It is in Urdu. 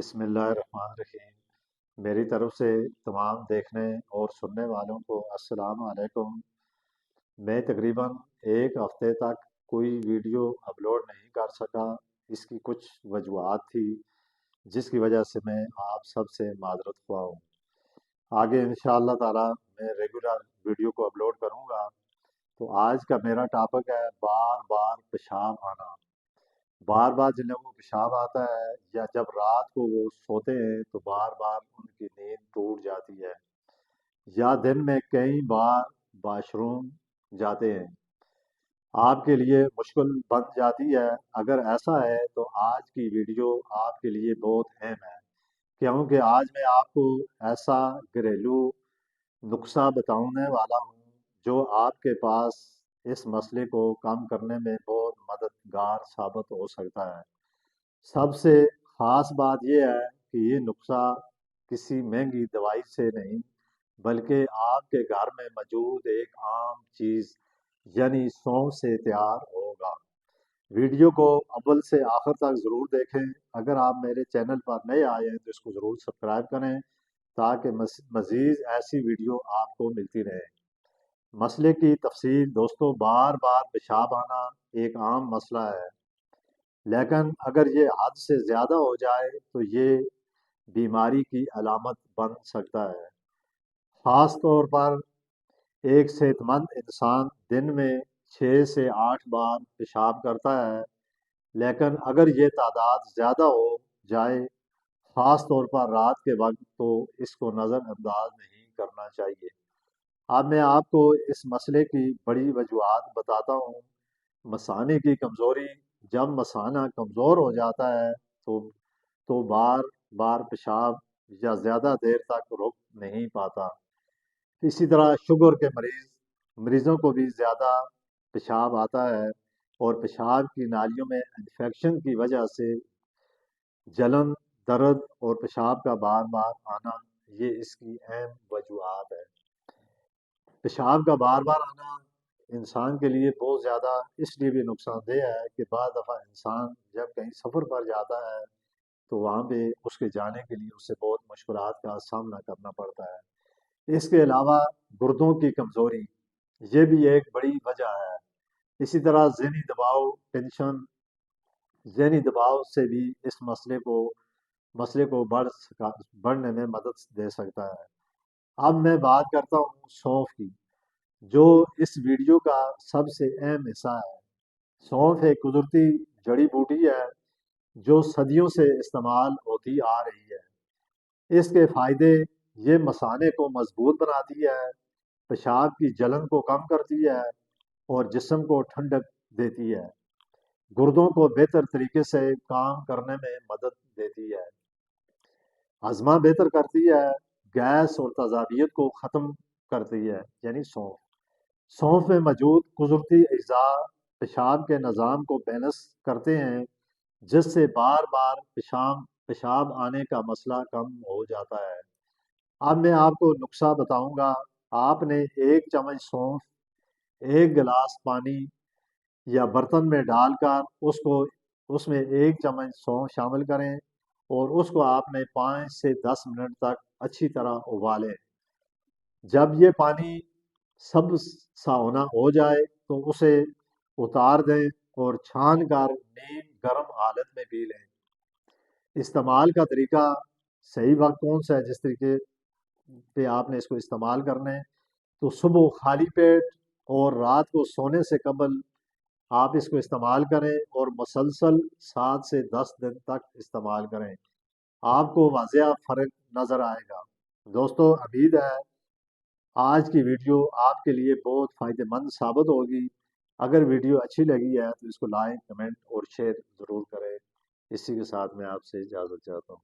بسم اللہ الرحمن الرحیم۔ میری طرف سے تمام دیکھنے اور سننے والوں کو السلام علیکم۔ میں تقریباً ایک ہفتے تک کوئی ویڈیو اپلوڈ نہیں کر سکا۔ اس کی کچھ وجوہات تھی جس کی وجہ سے میں آپ سب سے معذرت خواہ ہوں۔ آگے انشاءاللہ تعالی میں ریگولر ویڈیو کو اپلوڈ کروں گا۔ تو آج کا میرا ٹاپک ہے بار بار پیشاب آنا۔ بار بار جن لوگوں کو پیشاب آتا ہے یا جب رات کو وہ سوتے ہیں تو بار بار ان کی نیند ٹوٹ جاتی ہے، یا دن میں کئی بار واش روم جاتے ہیں، آپ کے لیے مشکل بن جاتی ہے۔ اگر ایسا ہے تو آج کی ویڈیو آپ کے لیے بہت اہم ہے، کیونکہ آج میں آپ کو ایسا گھریلو نسخہ بتانے والا ہوں جو آپ کے پاس اس مسئلے کو کم کرنے میں بہت مددگار ثابت ہو سکتا ہے۔ سب سے خاص بات یہ ہے کہ یہ نسخہ کسی مہنگی دوائی سے نہیں بلکہ آپ کے گھر میں موجود ایک عام چیز یعنی سونف سے تیار ہوگا۔ ویڈیو کو اول سے آخر تک ضرور دیکھیں۔ اگر آپ میرے چینل پر نئے آئے ہیں تو اس کو ضرور سبسکرائب کریں تاکہ مزید ایسی ویڈیو آپ کو ملتی رہے۔ مسئلے کی تفصیل دوستو، بار بار پیشاب آنا ایک عام مسئلہ ہے، لیکن اگر یہ حد سے زیادہ ہو جائے تو یہ بیماری کی علامت بن سکتا ہے۔ خاص طور پر ایک صحت مند انسان دن میں 6 سے 8 بار پیشاب کرتا ہے، لیکن اگر یہ تعداد زیادہ ہو جائے، خاص طور پر رات کے وقت، تو اس کو نظر انداز نہیں کرنا چاہیے۔ اب میں آپ کو اس مسئلے کی بڑی وجوہات بتاتا ہوں۔ مثانے کی کمزوری: جب مثانہ کمزور ہو جاتا ہے تو بار بار پیشاب یا زیادہ دیر تک رک نہیں پاتا۔ اسی طرح شوگر کے مریضوں کو بھی زیادہ پیشاب آتا ہے، اور پیشاب کی نالیوں میں انفیکشن کی وجہ سے جلن، درد اور پیشاب کا بار بار آنا، یہ اس کی اہم وجوہات ہے۔ پیشاب کا بار بار آنا انسان کے لیے بہت زیادہ اس لیے بھی نقصان دہ ہے کہ بعض دفعہ انسان جب کہیں سفر پر جاتا ہے تو وہاں پہ اس کے جانے کے لیے اسے بہت مشکلات کا سامنا کرنا پڑتا ہے۔ اس کے علاوہ گردوں کی کمزوری، یہ بھی ایک بڑی وجہ ہے۔ اسی طرح ذہنی دباؤ، ٹینشن، ذہنی دباؤ سے بھی اس مسئلے کو بڑھنے میں مدد دے سکتا ہے۔ اب میں بات کرتا ہوں سونف کی، جو اس ویڈیو کا سب سے اہم حصہ ہے۔ سونف ایک قدرتی جڑی بوٹی ہے جو صدیوں سے استعمال ہوتی آ رہی ہے۔ اس کے فائدے: یہ مثانے کو مضبوط بناتی ہے، پیشاب کی جلن کو کم کرتی ہے اور جسم کو ٹھنڈک دیتی ہے، گردوں کو بہتر طریقے سے کام کرنے میں مدد دیتی ہے، ہاضمہ بہتر کرتی ہے، گیس اور تیزابیت کو ختم کرتی ہے۔ یعنی سونف میں موجود قدرتی اجزاء پیشاب کے نظام کو بیلنس کرتے ہیں، جس سے بار بار پیشاب آنے کا مسئلہ کم ہو جاتا ہے۔ اب میں آپ کو نسخہ بتاؤں گا۔ آپ نے 1 چمچ سونف ایک گلاس پانی یا برتن میں ڈال کر اس میں 1 چمچ سونف شامل کریں، اور اس کو آپ نے 5 سے 10 منٹ تک اچھی طرح ابالیں۔ جب یہ پانی سبز سا ہو جائے تو اسے اتار دیں اور چھان کر نیم گرم حالت میں پی لیں۔ استعمال کا طریقہ: صحیح وقت کون سا ہے جس طریقے پہ آپ نے اس کو استعمال کرنا ہے؟ تو صبح خالی پیٹ اور رات کو سونے سے قبل آپ اس کو استعمال کریں، اور مسلسل 7 سے 10 دن تک استعمال کریں۔ آپ کو واضح فرق نظر آئے گا۔ دوستو، امید ہے آج کی ویڈیو آپ کے لیے بہت فائدہ مند ثابت ہوگی۔ اگر ویڈیو اچھی لگی ہے تو اس کو لائک، کمنٹ اور شیئر ضرور کریں۔ اسی کے ساتھ میں آپ سے اجازت چاہتا ہوں۔